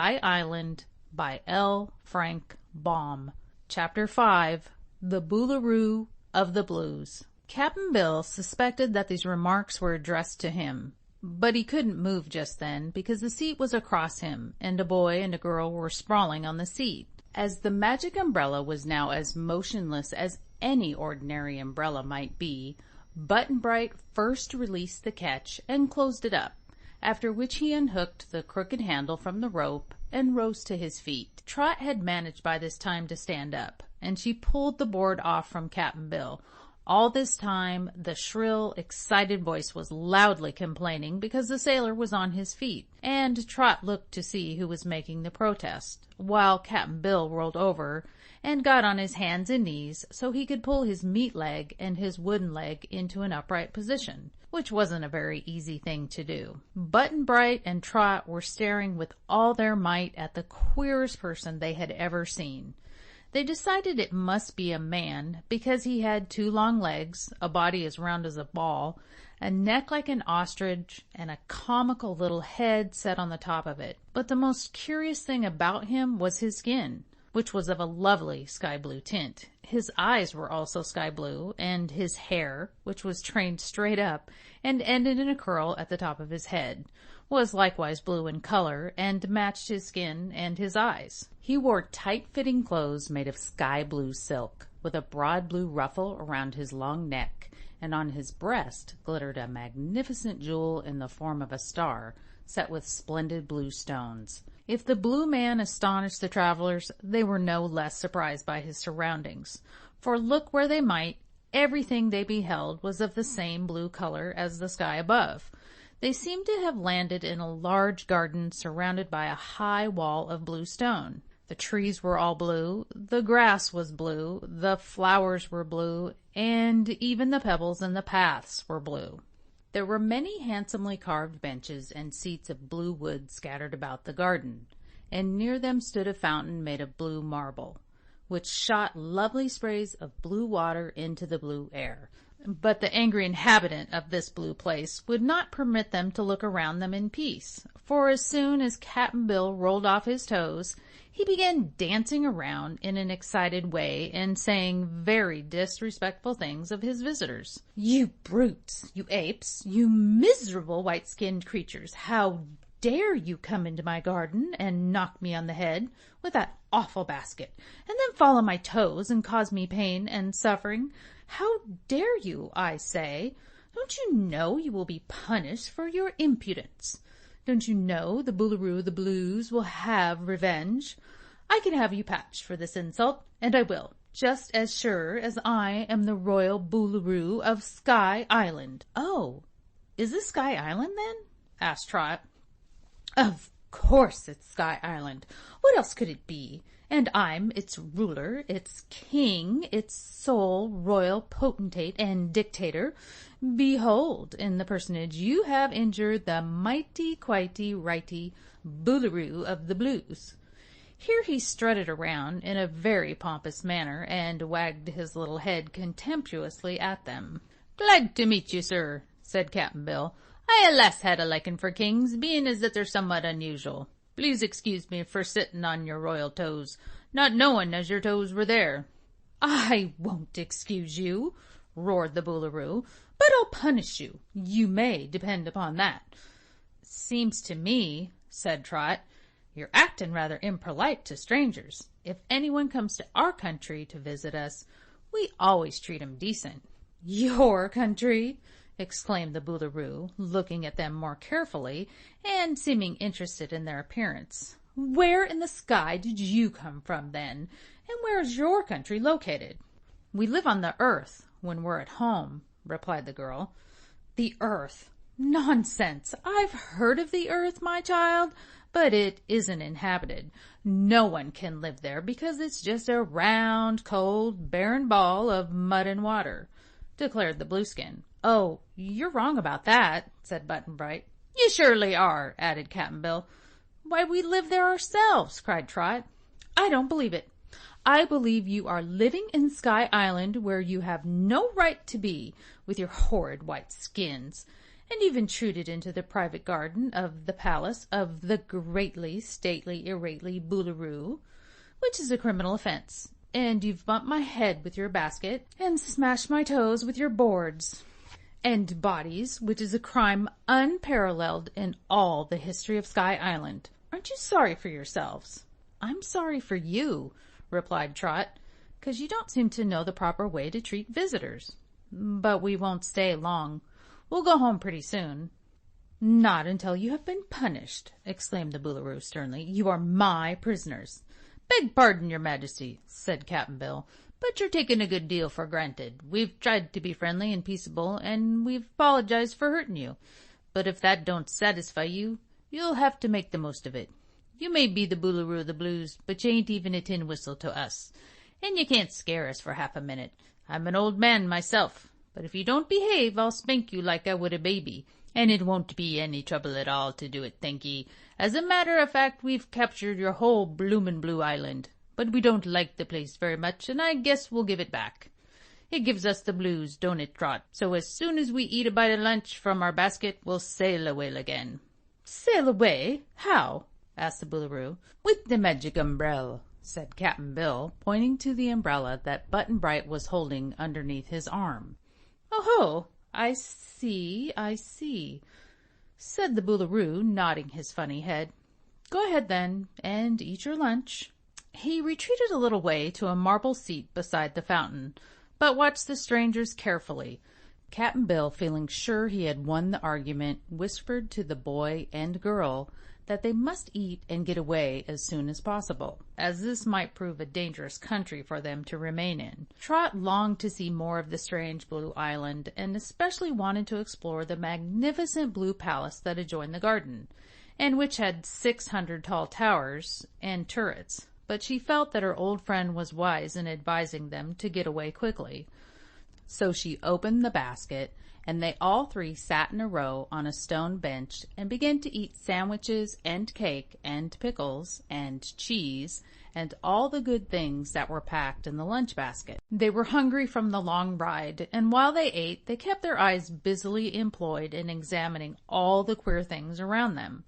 Sky Island by Frank Baum. Chapter 5, The Boolooroo of the Blues. Cap'n Bill suspected that these remarks were addressed to him, but he couldn't move just then because the seat was across him, and a boy and a girl were sprawling on the seat. As the magic umbrella was now as motionless as any ordinary umbrella might be, Button-Bright first released the catch and closed it up, after which he unhooked the crooked handle from the rope and rose to his feet. Trot had managed by this time to stand up, and she pulled the board off from Cap'n Bill. All this time, the shrill, excited voice was loudly complaining because the sailor was on his feet, and Trot looked to see who was making the protest, while Cap'n Bill rolled over and got on his hands and knees so he could pull his meat leg and his wooden leg into an upright position, which wasn't a very easy thing to do. Button-Bright and Trot were staring with all their might at the queerest person they had ever seen. They decided it must be a man because he had 2 long legs, a body as round as a ball, a neck like an ostrich, and a comical little head set on the top of it. But the most curious thing about him was his skin, which was of a lovely sky blue tint. His eyes were also sky blue, and his hair, which was trained straight up and ended in a curl at the top of his head, was likewise blue in color and matched his skin and his eyes. He wore tight-fitting clothes made of sky blue silk, with a broad blue ruffle around his long neck, and on his breast glittered a magnificent jewel in the form of a star, set with splendid blue stones. If the blue man astonished the travelers, they were no less surprised by his surroundings, for look where they might, everything they beheld was of the same blue color as the sky above. They seemed to have landed in a large garden surrounded by a high wall of blue stone. The trees were all blue, the grass was blue, the flowers were blue, and even the pebbles in the paths were blue. There were many handsomely carved benches and seats of blue wood scattered about the garden, and near them stood a fountain made of blue marble, which shot lovely sprays of blue water into the blue air. But the angry inhabitant of this blue place would not permit them to look around them in peace, for as soon as Cap'n Bill rolled off his toes, he began dancing around in an excited way and saying very disrespectful things of his visitors. "You brutes, you apes, you miserable white-skinned creatures, how dare you come into my garden and knock me on the head with that awful basket, and then fall on my toes and cause me pain and suffering? How dare you, I say? Don't you know you will be punished for your impudence? Don't you know the Boolooroo of the Blues will have revenge? I can have you patched for this insult, and I will, just as sure as I am the royal Boolooroo of Sky Island." "Oh, is this Sky Island, then?" asked Trot. "Of course it's Sky Island. What else could it be? And I'm its ruler, its king, its sole royal potentate and dictator. Behold, in the personage you have injured the mighty-quitey righty Boolooroo of the Blues." Here he strutted around in a very pompous manner and wagged his little head contemptuously at them. "Glad to meet you, sir," said Cap'n Bill. "I allus had a likin' for kings, bein' as that they're somewhat unusual. Please excuse me for sittin' on your royal toes, not knowin' as your toes were there." "I won't excuse you," roared the Boolooroo, "but I'll punish you. You may depend upon that." "Seems to me," said Trot, "you're actin' rather impolite to strangers. If anyone comes to our country to visit us, we always treat 'em decent." "Your country?" exclaimed the Boolooroo, looking at them more carefully and seeming interested in their appearance. "Where in the sky did you come from, then? And where is your country located?" "We live on the earth when we're at home," replied the girl. "The earth? Nonsense! I've heard of the earth, my child, but it isn't inhabited. No one can live there because it's just a round, cold, barren ball of mud and water," declared the Blueskin. "Oh, you're wrong about that," said Button-Bright. "You surely are," added Cap'n Bill. "Why, we live there ourselves," cried Trot. "I don't believe it. I believe you are living in Sky Island where you have no right to be with your horrid white skins. and you've intruded into the private garden of the palace of the greatly stately Irately Boolooroo, which is a criminal offense, and you've bumped my head with your basket, and smashed my toes with your boards and bodies, which is a crime unparalleled in all the history of Sky Island. Aren't you sorry for yourselves?" "I'm sorry for you," replied Trot, "'cause you don't seem to know the proper way to treat visitors. But we won't stay long. We'll go home pretty soon." "Not until you have been punished," exclaimed the Boolooroo sternly. "You are my prisoners." "Beg pardon, your majesty," said Cap'n Bill, "but you're taking a good deal for granted. We've tried to be friendly and peaceable, and we've apologized for hurting you. But if that don't satisfy you, you'll have to make the most of it. You may be the Boolooroo of the Blues, but you ain't even a tin whistle to us, and you can't scare us for half a minute. I'm an old man myself, but if you don't behave, I'll spank you like I would a baby, and it won't be any trouble at all to do it, thank ye. As a matter of fact, we've captured your whole bloomin' Blue Island, but we don't like the place very much, and I guess we'll give it back. It gives us the blues, don't it, Trot? So as soon as we eat a bite of lunch from our basket, we'll sail away again." "Sail away? How?" asked the Boolooroo. "With the magic umbrella," said Cap'n Bill, pointing to the umbrella that Button-Bright was holding underneath his arm. "Oh-ho! I see, said the Boolooroo, nodding his funny head. "Go ahead, then, and eat your lunch." He retreated a little way to a marble seat beside the fountain, but watched the strangers carefully. Cap'n Bill, feeling sure he had won the argument, whispered to the boy and girl that they must eat and get away as soon as possible, as this might prove a dangerous country for them to remain in. Trot longed to see more of the strange Blue Island, and especially wanted to explore the magnificent blue palace that adjoined the garden, and which had 600 tall towers and turrets. But she felt that her old friend was wise in advising them to get away quickly. So she opened the basket, and they all three sat in a row on a stone bench and began to eat sandwiches and cake and pickles and cheese and all the good things that were packed in the lunch basket. They were hungry from the long ride, and while they ate, they kept their eyes busily employed in examining all the queer things around them.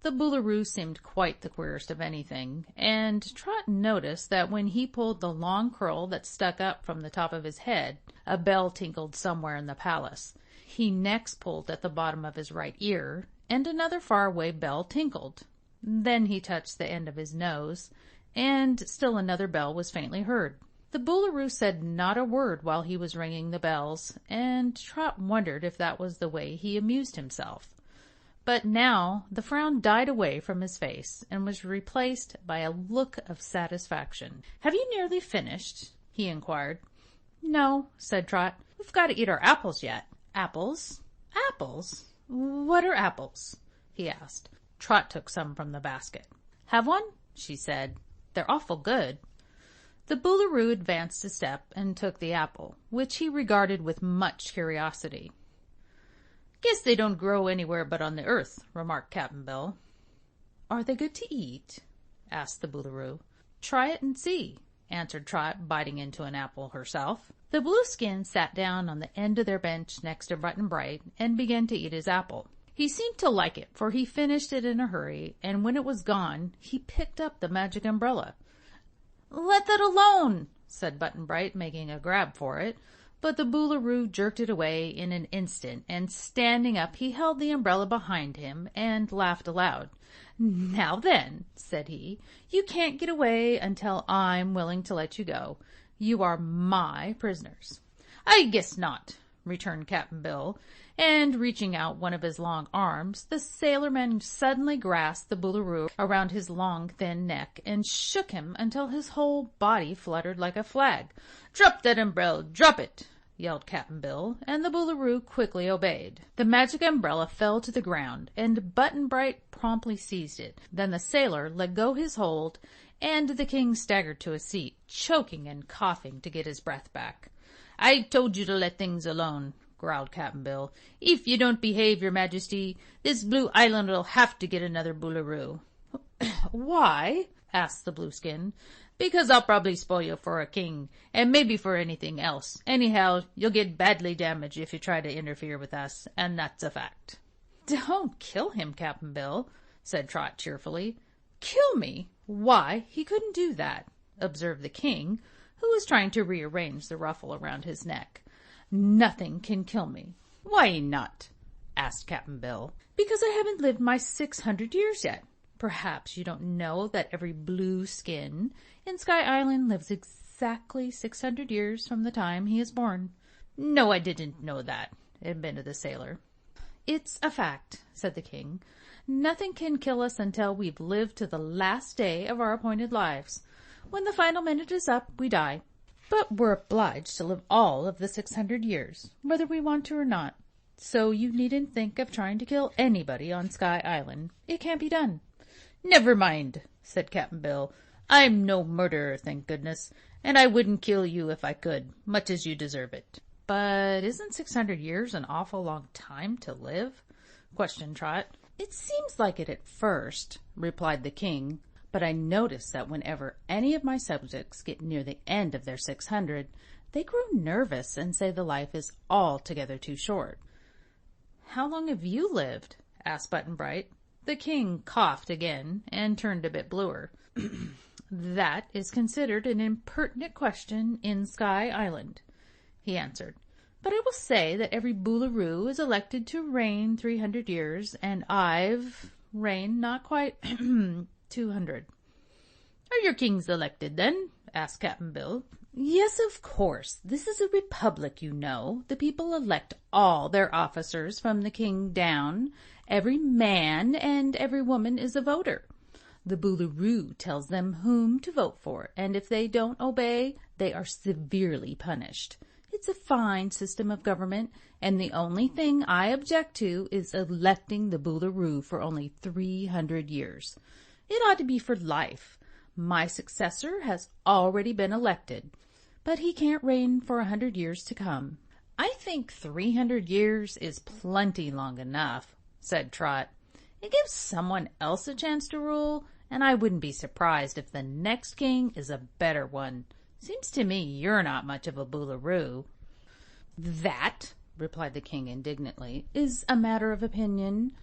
The Boolooroo seemed quite the queerest of anything, and Trot noticed that when he pulled the long curl that stuck up from the top of his head, a bell tinkled somewhere in the palace. He next pulled at the bottom of his right ear, and another faraway bell tinkled. Then he touched the end of his nose, and still another bell was faintly heard. The Boolooroo said not a word while he was ringing the bells, and Trot wondered if that was the way he amused himself. But now the frown died away from his face and was replaced by a look of satisfaction. "Have you nearly finished?" he inquired. "No," said Trot. "We've got to eat our apples yet." "Apples? Apples? What are apples?" he asked. Trot took some from the basket. "Have one?" she said. "They're awful good." The Boolooroo advanced a step and took the apple, which he regarded with much curiosity. "Guess they don't grow anywhere but on the earth," remarked Cap'n Bill. "Are they good to eat?" asked the Boolooroo. "Try it and see," answered Trot, biting into an apple herself. The Blueskin sat down on the end of their bench next to Button-Bright and began to eat his apple. He seemed to like it, for he finished it in a hurry, and when it was gone, he picked up the magic umbrella. "Let that alone," said Button-Bright, making a grab for it. But the Boolooroo jerked it away in an instant, and standing up he held the umbrella behind him and laughed aloud. "Now then," said he, "you can't get away until I'm willing to let you go. You are my prisoners." "I guess not," returned Cap'n Bill, and reaching out one of his long arms, the sailorman suddenly grasped the Boolooroo around his long, thin neck and shook him until his whole body fluttered like a flag. "Drop that umbrella! Drop it!" yelled Cap'n Bill, and the Boolooroo quickly obeyed. The magic umbrella fell to the ground, and Button-Bright promptly seized it. Then the sailor let go his hold, and the king staggered to a seat, choking and coughing to get his breath back. "I told you to let things alone," growled Cap'n Bill. "If you don't behave, your majesty, this Blue Island will have to get another Boolooroo." "Why?" asked the Blueskin. because I'll probably spoil you for a king, and maybe for anything else. Anyhow, you'll get badly damaged if you try to interfere with us, and that's a fact." "Don't kill him, Cap'n Bill," said Trot cheerfully. "Kill me? Why, he couldn't do that," observed the king, who was trying to rearrange the ruffle around his neck. "Nothing can kill me." "Why not?" asked Cap'n Bill. "Because I haven't lived my 600 years yet. Perhaps you don't know that every blue skin in Sky Island lives exactly 600 years from the time he is born." "No, I didn't know that," admitted the sailor. "It's a fact," said the king. "Nothing can kill us until we've lived to the last day of our appointed lives. When the final minute is up, we die. But we're obliged to live all of the 600 years, whether we want to or not. So you needn't think of trying to kill anybody on Sky Island. It can't be done." "Never mind," said Cap'n Bill. "I'm no murderer, thank goodness, and I wouldn't kill you if I could, much as you deserve it." "But isn't 600 years an awful long time to live?" questioned Trot. "It seems like it at first," replied the king, "but I notice that whenever any of my subjects get near the end of their 600, they grow nervous and say the life is altogether too short." "How long have you lived?" asked Button-Bright. The king coughed again and turned a bit bluer. "That is considered an impertinent question in Sky Island," he answered. "But I will say that every Boolooroo is elected to reign 300 years, and I've reigned not quite 200. "Are your kings elected, then?" asked Cap'n Bill. "Yes, of course. This is a republic, you know. The people elect all their officers from the king down. Every man and every woman is a voter. The Boolooroo tells them whom to vote for, and if they don't obey, they are severely punished. It's a fine system of government, and the only thing I object to is electing the Boolooroo for only 300 years. It ought to be for life. My successor has already been elected, but he can't reign for 100 years to come." "I think 300 years is plenty long enough," said Trot. "It gives someone else a chance to rule, and I wouldn't be surprised if the next king is a better one. Seems to me you're not much of a Boolooroo." "That," replied the king indignantly, "is a matter of opinion.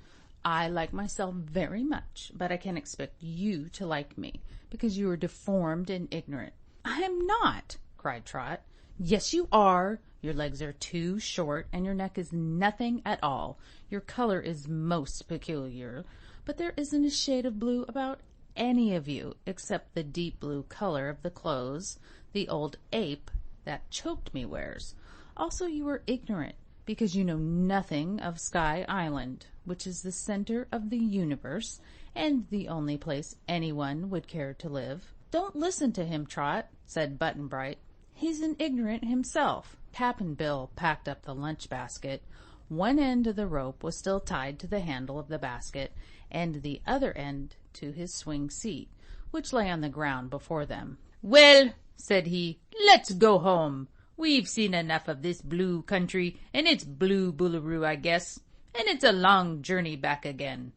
I like myself very much, but I can't expect you to like me, because you are deformed and ignorant." "I am not," cried Trot. "Yes, you are. Your legs are too short, and your neck is nothing at all. Your color is most peculiar, but there isn't a shade of blue about any of you, except the deep blue color of the clothes the old ape that choked me wears. Also, you are ignorant, because you know nothing of Sky Island, which is the center of the universe, and the only place anyone would care to live." "Don't listen to him, Trot," said Button-Bright. "He's an ignorant himself." Cap'n Bill packed up the lunch basket. One end of the rope was still tied to the handle of the basket, and the other end to his swing seat, which lay on the ground before them. "Well," said he, "let's go home. We've seen enough of this blue country, and it's blue Boolooroo, I guess, and it's a long journey back again."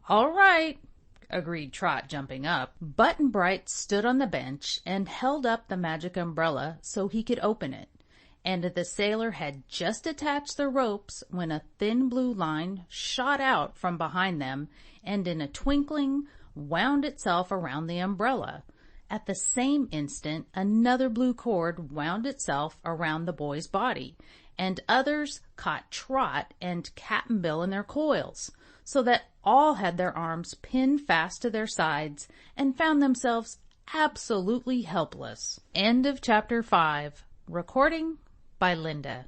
"All right," agreed Trot, jumping up. Button-Bright stood on the bench and held up the magic umbrella so he could open it, and the sailor had just attached the ropes when a thin blue line shot out from behind them and in a twinkling wound itself around the umbrella. At the same instant, another blue cord wound itself around the boy's body, and others caught Trot and Cap'n Bill in their coils, so that all had their arms pinned fast to their sides and found themselves absolutely helpless. End of Chapter 5. Recording by Linda.